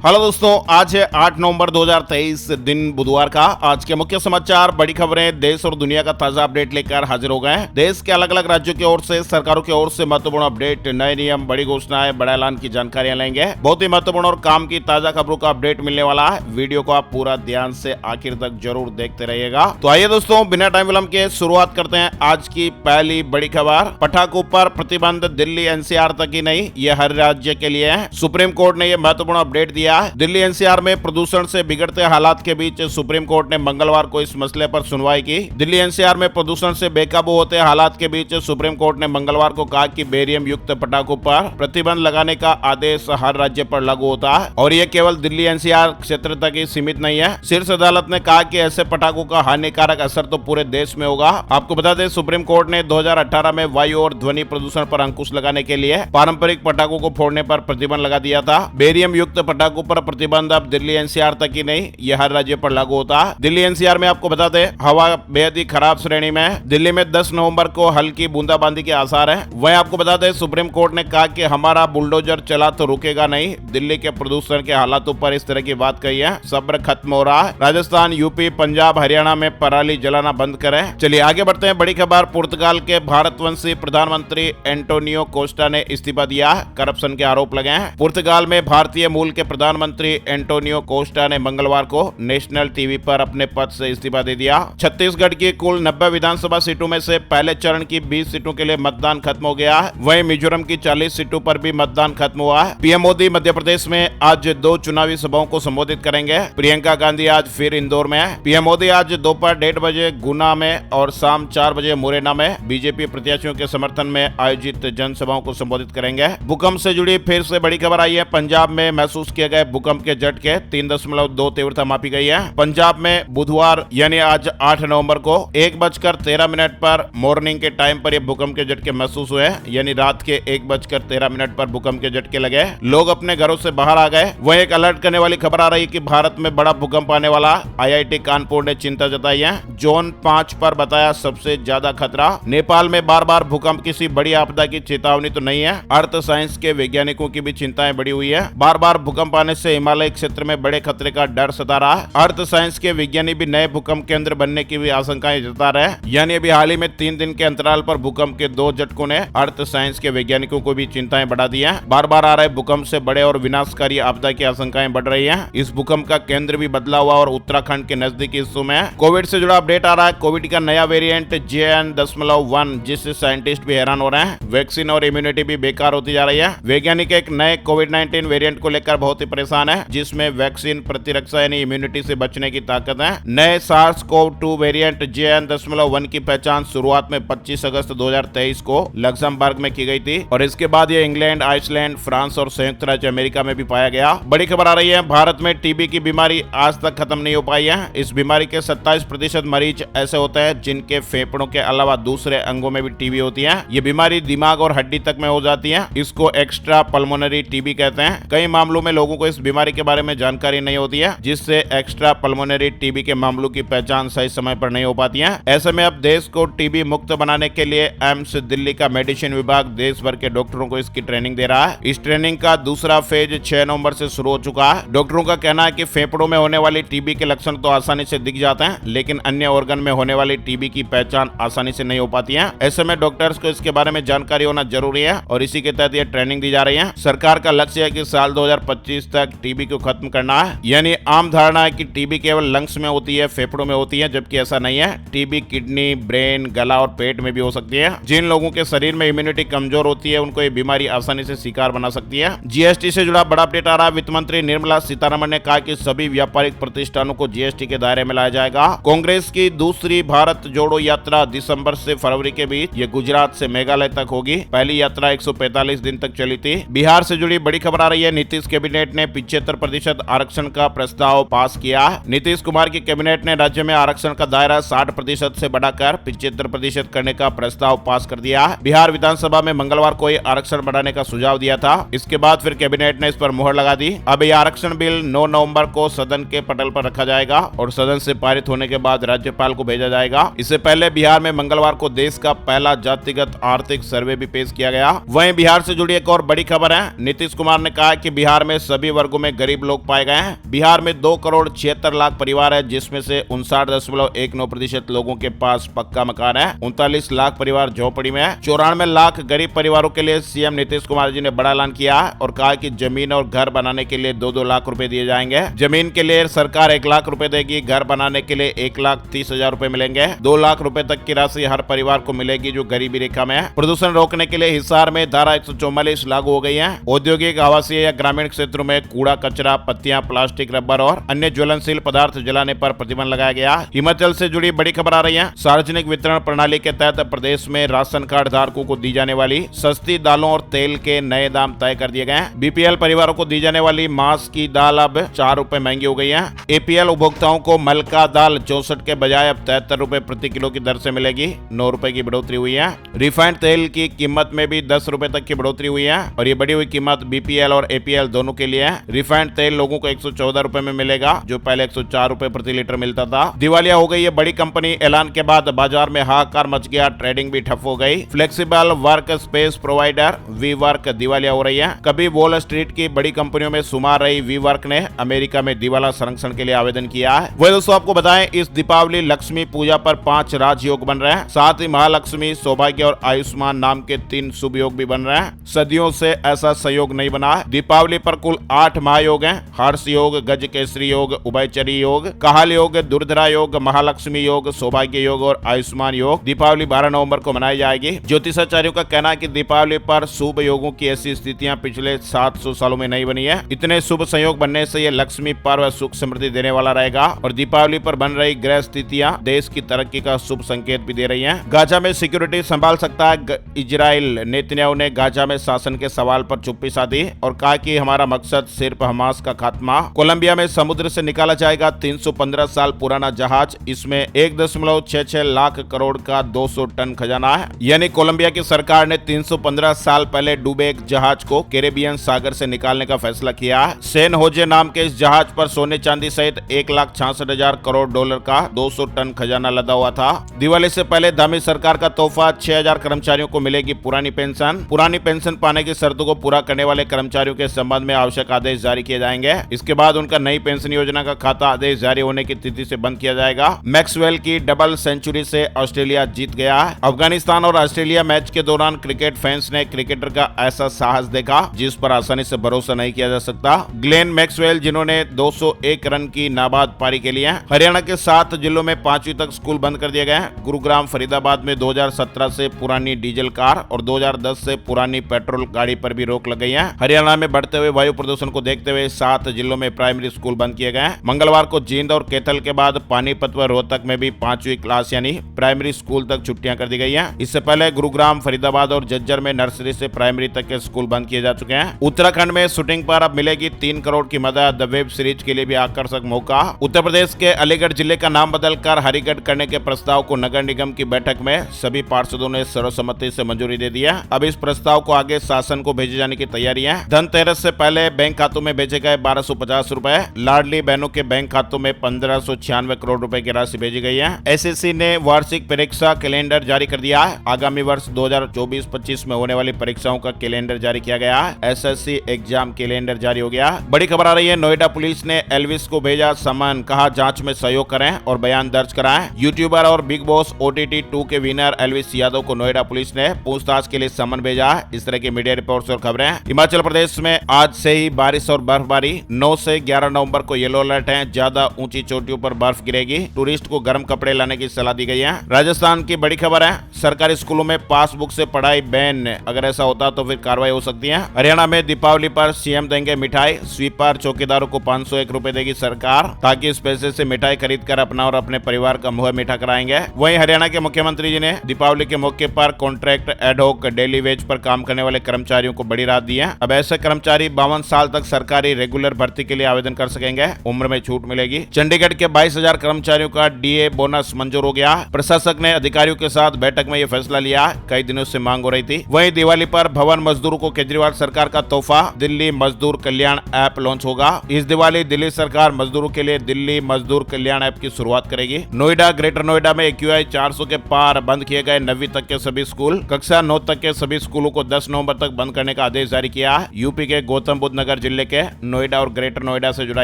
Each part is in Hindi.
हेलो दोस्तों, आज है 8 नवंबर 2023 दिन बुधवार का। आज के मुख्य समाचार, बड़ी खबरें, देश और दुनिया का ताजा अपडेट लेकर हाजिर हो गए हैं। देश के अलग अलग राज्यों की ओर से, सरकारों की ओर से महत्वपूर्ण अपडेट, नए नियम, बड़ी घोषणाएं, बड़ा ऐलान की जानकारियां लेंगे। बहुत ही महत्वपूर्ण और काम की ताजा खबरों का अपडेट मिलने वाला है। वीडियो को आप पूरा ध्यान से आखिर तक जरूर देखते रहिएगा। तो आइए दोस्तों, बिना टाइम विलंब के शुरुआत करते हैं आज की पहली बड़ी खबर। पटाखों पर प्रतिबंध दिल्ली एनसीआर तक ही नहीं, ये हर राज्य के लिए है। सुप्रीम कोर्ट ने यह महत्वपूर्ण अपडेट दिया। दिल्ली एनसीआर में प्रदूषण से बिगड़ते हालात के बीच सुप्रीम कोर्ट ने मंगलवार को इस मसले पर सुनवाई की। दिल्ली एनसीआर में प्रदूषण से बेकाबू होते हालात के बीच सुप्रीम कोर्ट ने मंगलवार को कहा कि बेरियम युक्त पटाखों पर प्रतिबंध लगाने का आदेश हर राज्य पर लागू होता है और ये केवल दिल्ली एनसीआर क्षेत्र तक ही सीमित नहीं है। शीर्ष अदालत ने कहा कि ऐसे पटाखों का हानिकारक असर तो पूरे देश में होगा। आपको बता दें, सुप्रीम कोर्ट ने 2018 में वायु और ध्वनि प्रदूषण पर अंकुश लगाने के लिए पारंपरिक पटाखों को फोड़ने पर प्रतिबंध लगा दिया था। बेरियम युक्त पटाखों पर प्रतिबंध अब दिल्ली एनसीआर तक ही नहीं, यह हर राज्य पर लागू होता है। दिल्ली एनसीआर में आपको बता दें, हवा बेहद ही खराब श्रेणी में है। दिल्ली में 10 नवंबर को हल्की बूंदाबांदी के आसार हैं। वहीं आपको बता दें, सुप्रीम कोर्ट ने कहा कि हमारा बुलडोजर चला तो रुकेगा नहीं। दिल्ली के प्रदूषण के हालातों पर इस तरह की बात कही है। सब्र खत्म हो रहा है। राजस्थान, यूपी, पंजाब, हरियाणा में पराली जलाना बंद करें। चलिए आगे बढ़ते हैं। बड़ी खबर, पुर्तगाल के भारतवंशी प्रधानमंत्री एंटोनियो कोस्टा ने इस्तीफा दिया। करप्शन के आरोप लगे हैं। पुर्तगाल में भारतीय मूल के प्रधानमंत्री एंटोनियो कोस्टा ने मंगलवार को नेशनल टीवी पर अपने पद से इस्तीफा दे दिया। छत्तीसगढ़ की कुल 90 विधानसभा सीटों में से पहले चरण की 20 सीटों के लिए मतदान खत्म हो गया है। वहीं मिजोरम की 40 सीटों पर भी मतदान खत्म हुआ है। पीएम मोदी मध्य प्रदेश में आज 2 चुनावी सभाओं को संबोधित करेंगे। प्रियंका गांधी आज फिर इंदौर में है। पीएम मोदी आज दोपहर 1:30 बजे गुना में और शाम 4 बजे मुरैना में बीजेपी प्रत्याशियों के समर्थन में आयोजित जनसभाओं को संबोधित करेंगे। भूकंप से जुड़ी फिर से बड़ी खबर आई है। पंजाब में महसूस किए गए भूकंप के झटके 3.2 तीव्रता मापी गई है। पंजाब में बुधवार यानी आज 8 नवंबर को 1:13 पर मॉर्निंग के टाइम पर यह भूकंप के झटके महसूस हुए, यानी रात के 1:13 पर भूकंप के झटके लगे। लोग अपने घरों से बाहर आ गए। वहीं एक अलर्ट करने वाली खबर आ रही कि भारत में बड़ा भूकंप आने वाला। आईआईटी कानपुर ने चिंता जताई है। जोन 5 पर बताया सबसे ज्यादा खतरा। नेपाल में बार बार भूकंप किसी बड़ी आपदा की चेतावनी तो नहीं है। अर्थ साइंस के वैज्ञानिकों की भी चिंताएं बढ़ी हुई है। बार बार भूकंप आने से हिमालय क्षेत्र में बड़े खतरे का डर सता रहा है। अर्थ साइंस के विज्ञानी भी नए भूकंप केंद्र बनने की भी आशंकाएं जता रहे हैं। यानी अभी हाल ही में 3 दिन के अंतराल पर भूकंप के 2 झटकों ने अर्थ साइंस के वैज्ञानिकों को भी चिंताएं बढ़ा दी हैं। बार बार आ रहे भूकंप से बड़े और विनाशकारी आपदा की आशंकाएं बढ़ रही हैं। इस भूकंप का केंद्र भी बदला हुआ और उत्तराखंड के नजदीकी हिस्सों में है। कोविड से जुड़ा अपडेट आ रहा है। कोविड का नया वेरिएंट JN.1 जिससे साइंटिस्ट भी हैरान हो रहे हैं। वैक्सीन और इम्यूनिटी भी बेकार होती जा रही है। वैज्ञानिक एक नए कोविड-19 वेरिएंट को लेकर बहुत ही परेशान है, जिसमें वैक्सीन प्रतिरक्षा यानी इम्यूनिटी से बचने की ताकत है। नए SARS-CoV-2 वेरिएंट JN.1 की पहचान शुरुआत में 25 अगस्त 2023 को लक्समबर्ग में की गई थी और इसके बाद ये इंग्लैंड, आइसलैंड, फ्रांस और संयुक्त राज्य अमेरिका में भी पाया गया। बड़ी खबर आ रही है, भारत में टीबी की बीमारी आज तक खत्म नहीं हो पाई है। इस बीमारी के 27% मरीज ऐसे होते हैं जिनके फेफड़ों के अलावा दूसरे अंगों में भी टीबी होती है। ये बीमारी दिमाग और हड्डी तक में हो जाती है। इसको एक्स्ट्रा पल्मोनरी टीबी कहते हैं। कई मामलों में लोगों को इस बीमारी के बारे में जानकारी नहीं होती है, जिससे एक्स्ट्रा पल्मोनरी टीबी के मामलों की पहचान सही समय पर नहीं हो पाती है। ऐसे में अब देश को टीबी मुक्त बनाने के लिए एम्स दिल्ली का मेडिसिन विभाग देश भर के डॉक्टरों को इसकी ट्रेनिंग दे रहा है। इस ट्रेनिंग का दूसरा फेज 6 नवंबर से शुरू हो चुका है। डॉक्टरों का कहना है कि फेफड़ों में होने वाली टीबी के लक्षण तो आसानी से दिख जाते हैं, लेकिन अन्य ऑर्गन में होने वाली टीबी की पहचान आसानी से नहीं हो पाती है। ऐसे में डॉक्टर्स को इसके बारे में जानकारी होना जरूरी है और इसी के तहत ये ट्रेनिंग दी जा रही है। सरकार का लक्ष्य है कि साल 2025 तक टीबी को खत्म करना है। यानी आम धारणा है कि टीबी केवल लंग्स में होती है, फेफड़ों में होती है, जबकि ऐसा नहीं है। टीबी किडनी, ब्रेन, गला और पेट में भी हो सकती है। जिन लोगों के शरीर में इम्यूनिटी कमजोर होती है उनको ये बीमारी आसानी से शिकार बना सकती है। जीएसटी से जुड़ा बड़ा अपडेट आ रहा है। वित्त मंत्री निर्मला सीतारमण ने कहा कि सभी व्यापारिक प्रतिष्ठानों को जीएसटी के दायरे में लाया जाएगा। कांग्रेस की दूसरी भारत जोड़ो यात्रा दिसंबर से फरवरी के बीच ये गुजरात से मेघालय तक होगी। पहली यात्रा 145 दिन तक चली थी। बिहार से जुड़ी बड़ी खबर आ रही है। नीतीश कैबिनेट ने 75% आरक्षण का प्रस्ताव पास किया। नीतीश कुमार की कैबिनेट ने राज्य में आरक्षण का दायरा 60% से बढ़ाकर 75% करने का प्रस्ताव पास कर दिया। बिहार विधानसभा में मंगलवार को आरक्षण बढ़ाने का सुझाव दिया था। इसके बाद फिर कैबिनेट ने इस पर मुहर लगा दी। अब यह आरक्षण बिल 9 नवंबर को सदन के पटल पर रखा जाएगा और सदन से पारित होने के बाद राज्यपाल को भेजा जाएगा। इससे पहले बिहार में मंगलवार को देश का पहला जातिगत आर्थिक सर्वे भी पेश किया गया। वहीं बिहार से जुड़ी एक और बड़ी खबर है। नीतीश कुमार ने कहा कि बिहार में सभी वर्गों में गरीब लोग पाए गए हैं। बिहार में 2,76,00,000 परिवार है, जिसमें से 59.19% लोगों के पास पक्का मकान है। 39 लाख परिवार झोपड़ी में है। 94 लाख गरीब परिवारों के लिए सीएम नीतीश कुमार जी ने बड़ा ऐलान किया और कहा कि जमीन और घर बनाने के लिए 2-2 लाख रुपए दिए जाएंगे। जमीन के लिए सरकार 1 लाख रुपए देगी, घर बनाने के लिए 1,30,000 रुपए मिलेंगे। 2 लाख रुपए तक की राशि हर परिवार को मिलेगी जो गरीबी रेखा में है। प्रदूषण रोकने के लिए हिसार में धारा 144 लागू हो गई है। औद्योगिक, आवासीय या ग्रामीण क्षेत्रों में कूड़ा कचरा, पत्तियां, प्लास्टिक, रबर और अन्य ज्वलनशील पदार्थ जलाने पर प्रतिबंध लगाया गया। हिमाचल से जुड़ी बड़ी खबर आ रही है। सार्वजनिक वितरण प्रणाली के तहत प्रदेश में राशन कार्ड धारकों को दी जाने वाली सस्ती दालों और तेल के नए दाम तय कर दिए गए हैं। बीपीएल परिवारों को दी जाने वाली मास की दाल अब 4 रुपए महंगी हो गई है। एपीएल उपभोक्ताओं को मलका दाल 64 के बजाय अब 73 रुपए प्रति किलो की दर से मिलेगी। 9 रुपए की बढ़ोतरी हुई है। रिफाइंड तेल की कीमत में भी 10 रुपए तक की बढ़ोतरी हुई है और ये बढ़ी हुई कीमत बीपीएल और एपीएल दोनों के लिए है। रिफाइंड तेल लोगों को 114 रुपए में मिलेगा, जो पहले 104 रुपए प्रति लीटर मिलता था। दिवालिया हो गई है बड़ी कंपनी। ऐलान के बाद बाजार में हाहाकार मच गया, ट्रेडिंग भी ठप हो गई। Flexible work space provider WeWork दिवालिया हो रही है। कभी वॉल स्ट्रीट की बड़ी कंपनियों में शुमार रही वी वर्क ने अमेरिका में दिवाला संरक्षण के लिए आवेदन किया है। वही दोस्तों आपको बताएं, इस दीपावली लक्ष्मी पूजा पर 5 राजयोग बन रहे हैं। साथ ही महालक्ष्मी, सौभाग्य और आयुष्मान नाम के 3 शुभ योग भी बन रहे हैं। सदियों से ऐसा संयोग नहीं बना है। दीपावली पर कुल 8 महायोग हैं। हर्ष योग, गज केसरी योग, उभयचरी योग, काहल योग, दुर्धरा योग, महालक्ष्मी योग, सौभाग्य योग और आयुष्मान योग। दीपावली 12 नवंबर को मनाई जाएगी। ज्योतिषाचार्यों का कहना है कि दीपावली पर शुभ योगों की ऐसी स्थितियां पिछले 700 सालों में नहीं बनी है। इतने शुभ संयोग बनने से ये लक्ष्मी पर्व सुख समृद्धि देने वाला रहेगा और दीपावली पर बन रही ग्रह स्थितियां देश की तरक्की का शुभ संकेत भी दे रही हैं। गाजा में सिक्योरिटी संभाल सकता है इजराइल। नेतन्याहू ने गाजा में शासन के सवाल पर चुप्पी साधी और कहा कि हमारा मकसद सिर्फ हमास का खात्मा। कोलंबिया में समुद्र से निकाला जाएगा 315 साल पुराना जहाज। इसमें 1.66 लाख करोड़ का 200 टन खजाना है। यानी कोलंबिया की सरकार ने 315 साल पहले डूबे एक जहाज को कैरेबियन सागर से निकालने का फैसला किया है। सेन होजे नाम के इस जहाज पर सोने चांदी सहित 1,66,000 करोड़ डॉलर का 200 टन खजाना लदा हुआ था। दिवाली से पहले दामी सरकार का तोहफा, 6,000 कर्मचारियों को मिलेगी पुरानी पेंशन। पुरानी पेंशन पाने की शर्तों को पूरा करने वाले कर्मचारियों के संबंध में आवश्यक आदेश जारी किए जाएंगे। इसके बाद उनका नई पेंशन योजना का खाता आदेश जारी होने की तिथि से बंद किया जाएगा। मैक्सवेल की डबल सेंचुरी से ऑस्ट्रेलिया जीत गया है। अफगानिस्तान और ऑस्ट्रेलिया मैच के दौरान क्रिकेट फैंस ने क्रिकेटर का ऐसा साहस देखा जिस पर आसानी से भरोसा नहीं किया जा सकता। ग्लेन मैक्सवेल, जिन्होंने 201 रन की नाबाद पारी के लिए हरियाणा के 7 जिलों में 5वीं तक स्कूल बंद कर दिए गए हैं। गुरुग्राम, फरीदाबाद में 2017 से पुरानी डीजल कार और 2010 से पुरानी पेट्रोल गाड़ी पर भी रोक लग गई है। हरियाणा में बढ़ते हुए वायु प्रदूषण को देखते हुए 7 जिलों में प्राइमरी स्कूल बंद किए गए हैं। मंगलवार को जींद और कैथल के बाद पानीपत व रोहतक में भी 5वीं क्लास यानी प्राइमरी स्कूल तक छुट्टियां कर दी गई हैं। इससे पहले गुरुग्राम, फरीदाबाद और झज्जर में नर्सरी से प्राइमरी तक के स्कूल बंद किए जा चुके हैं। उत्तराखंड में शूटिंग पर अब मिलेगी 3 करोड़ की मदद। द वेब सीरीज के लिए भी आकर्षक मौका। उत्तर प्रदेश के अलीगढ़ जिले का नाम बदलकर हरिगढ़ करने के प्रस्ताव को नगर निगम की बैठक में सभी पार्षदों ने सर्वसम्मति से मंजूरी दे दी है। अब इस प्रस्ताव को आगे शासन को भेजे जाने की तैयारी है। धनतेरस से पहले बैंक खातों में भेजे गए 1250 रुपए। लाडली बहनों के बैंक खातों में 1596 करोड़ रुपए की राशि भेजी गई है। एसएससी ने वार्षिक परीक्षा कैलेंडर जारी कर दिया है। आगामी वर्ष 2024-25 में होने वाली परीक्षाओं का कैलेंडर जारी किया गया है। एसएससी एग्जाम कैलेंडर जारी हो गया। बड़ी खबर आ रही है, नोएडा पुलिस ने एल्विस को भेजा समन, कहा जांच में सहयोग करें और बयान दर्ज कराएं। यूट्यूबर और बिग बॉस OTT 2 के विनर एल्विस यादव को नोएडा पुलिस ने पूछताछ के लिए समन भेजा है। इस तरह की मीडिया रिपोर्ट्स और खबरें। हिमाचल प्रदेश में आज से ही बारिश और बर्फबारी। 9 से 11 नवंबर को येलो अलर्ट है। ज्यादा ऊंची चोटियों पर बर्फ गिरेगी। टूरिस्ट को गर्म कपड़े लाने की सलाह दी गई है। राजस्थान की बड़ी खबर है, सरकारी स्कूलों में पासबुक से पढ़ाई बैन। अगर ऐसा होता तो फिर कार्रवाई हो सकती है। हरियाणा में दीपावली पर सीएम देंगे मिठाई। स्वीपर चौकीदारों को 501 रुपए देगी सरकार, ताकि इस पैसे से मिठाई खरीद कर अपना और अपने परिवार का मुंह मीठा कराएंगे। वहीं हरियाणा के मुख्यमंत्री जी ने दीपावली के मौके पर कॉन्ट्रैक्ट, एडहॉक, डेली वेज पर काम करने वाले कर्मचारियों को बड़ी राहत दी है। अब ऐसे कर्मचारी 52 साल तक सरकारी रेगुलर भर्ती के लिए आवेदन कर सकेंगे। उम्र में छूट मिलेगी। चंडीगढ़ के 22,000 कर्मचारियों का डीए बोनस मंजूर हो गया। प्रशासक ने अधिकारियों के साथ बैठक में यह फैसला लिया। कई दिनों से मांग हो रही थी। वहीं दिवाली पर भवन मजदूरों को केजरीवाल सरकार का तोहफा, दिल्ली मजदूर कल्याण ऐप लॉन्च होगा। इस दिवाली दिल्ली सरकार मजदूरों के लिए दिल्ली मजदूर कल्याण ऐप की शुरुआत करेगी। नोएडा, ग्रेटर नोएडा में AQI 400 के पार बंद किए गए 9वीं तक के सभी स्कूल। कक्षा 9 तक के सभी स्कूलों को 10 नवंबर तक बंद करने का आदेश जारी किया। यूपी के गौतम बुद्ध नगर श्रीनगर जिले के नोएडा और ग्रेटर नोएडा से जुड़ा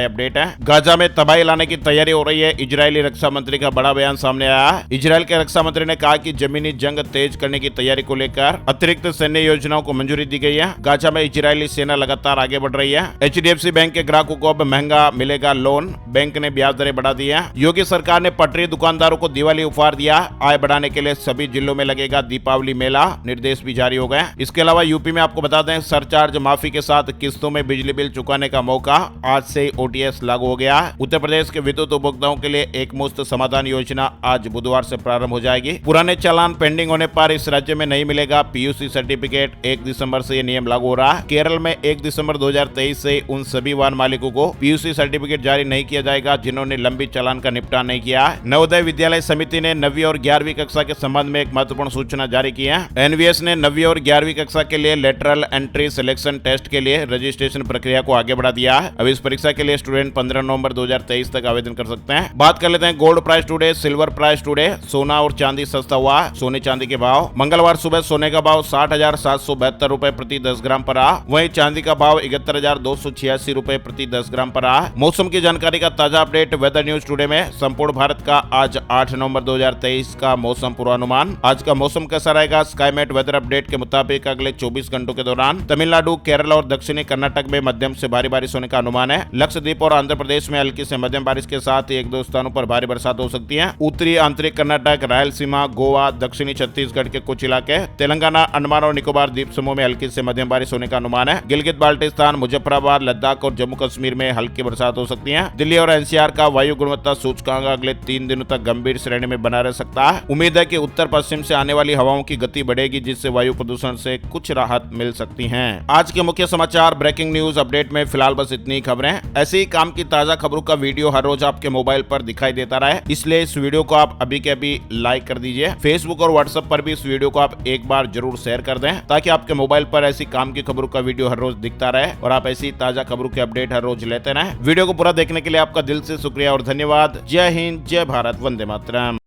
अपडेट है। गाजा में तबाही लाने की तैयारी हो रही है। इजरायली रक्षा मंत्री का बड़ा बयान सामने आया है। इजरायल के रक्षा मंत्री ने कहा कि जमीनी जंग तेज करने की तैयारी को लेकर अतिरिक्त सैन्य योजनाओं को मंजूरी दी गई है। गाजा में इजरायली सेना लगातार आगे बढ़ रही है। HDFC बैंक के ग्राहकों को अब महंगा मिलेगा लोन, बैंक ने ब्याज दरें बढ़ा दी है। योगी सरकार ने पटरी दुकानदारों को दिवाली उपहार दिया। आय बढ़ाने के लिए सभी जिलों में लगेगा दीपावली मेला, निर्देश भी जारी हो गए। इसके अलावा यूपी में आपको बता दें, सरचार्ज माफी के साथ किस्तों में बिजली बिल चुकाने का मौका, आज से OTS लागू हो गया। उत्तर प्रदेश के विद्युत उपभोक्ताओं के लिए एक मुश्त समाधान योजना आज बुधवार से प्रारंभ हो जाएगी। पुराने चालान पेंडिंग होने पर इस राज्य में नहीं मिलेगा PUC सर्टिफिकेट। 1 दिसंबर से ये नियम लागू हो रहा है। केरल में 1 दिसंबर 2023 से उन सभी वाहन मालिकों को PUC सर्टिफिकेट जारी नहीं किया जाएगा जिन्होंने लंबी चालान का निपटान नहीं किया। नवोदय विद्यालय समिति ने 9वीं और 11वीं कक्षा के संबंध में एक महत्वपूर्ण सूचना जारी की है। NVS ने 9वीं और 11वीं कक्षा के लिए लेटरल एंट्री सिलेक्शन टेस्ट के लिए रजिस्ट्रेशन प्रक्रिया को आगे बढ़ा दिया है। अब इस परीक्षा के लिए स्टूडेंट 15 नवंबर 2023 तक आवेदन कर सकते हैं। बात कर लेते हैं gold price today, silver price today. सोना और चांदी सस्ता हुआ। सोने चांदी के भाव, मंगलवार सुबह सोने का भाव 60,772 रुपए प्रति 10 ग्राम पर रहा। वहीं चांदी का भाव 71,286 रुपए प्रति 10 ग्राम पर रहा। मौसम की जानकारी का ताजा अपडेट वेदर न्यूज टुडे में। संपूर्ण भारत का आज 8 नवंबर 2023 का मौसम पूर्वानुमान। आज का मौसम कैसा रहेगा? स्काईमेट वेदर अपडेट के मुताबिक अगले 24 घंटों के दौरान तमिलनाडु, केरल और दक्षिणी कर्नाटक में मध्यम से भारी बारिश होने का अनुमान है। लक्षद्वीप और आंध्र प्रदेश में हल्की से मध्यम बारिश के साथ 1-2 स्थानों पर भारी बरसात हो सकती है। उत्तरी आंतरिक कर्नाटक, रायलसीमा, गोवा, दक्षिणी छत्तीसगढ़ के कुछ इलाके, तेलंगाना, अंडमान और निकोबार द्वीप समूह में हल्की से मध्यम बारिश होने का अनुमान है। गिलगित बाल्टिस्तान, मुजफ्फराबाद, लद्दाख और जम्मू कश्मीर में हल्की बरसात हो सकती है। दिल्ली और NCR का वायु गुणवत्ता सूचकांक अगले 3 दिनों तक गंभीर श्रेणी में बना रह सकता है। उम्मीद है कि उत्तर पश्चिम से आने वाली हवाओं की गति बढ़ेगी, जिससे वायु प्रदूषण से कुछ राहत मिल सकती है। आज के मुख्य समाचार ब्रेकिंग न्यूज अपडेट में फिलहाल बस इतनी खबरें। ऐसे ही काम की ताजा खबरों का वीडियो हर रोज आपके मोबाइल पर दिखाई देता रहे, इसलिए इस वीडियो को आप अभी के अभी लाइक कर दीजिए। फेसबुक और व्हाट्सएप पर भी इस वीडियो को आप एक बार जरूर शेयर कर दें, ताकि आपके मोबाइल पर ऐसी काम की खबरों का वीडियो हर रोज दिखता रहे और आप ऐसी ताजा खबरों के अपडेट हर रोज लेते रहें। वीडियो को पूरा देखने के लिए आपका दिल से शुक्रिया और धन्यवाद। जय हिंद, जय भारत, वंदे मातरम।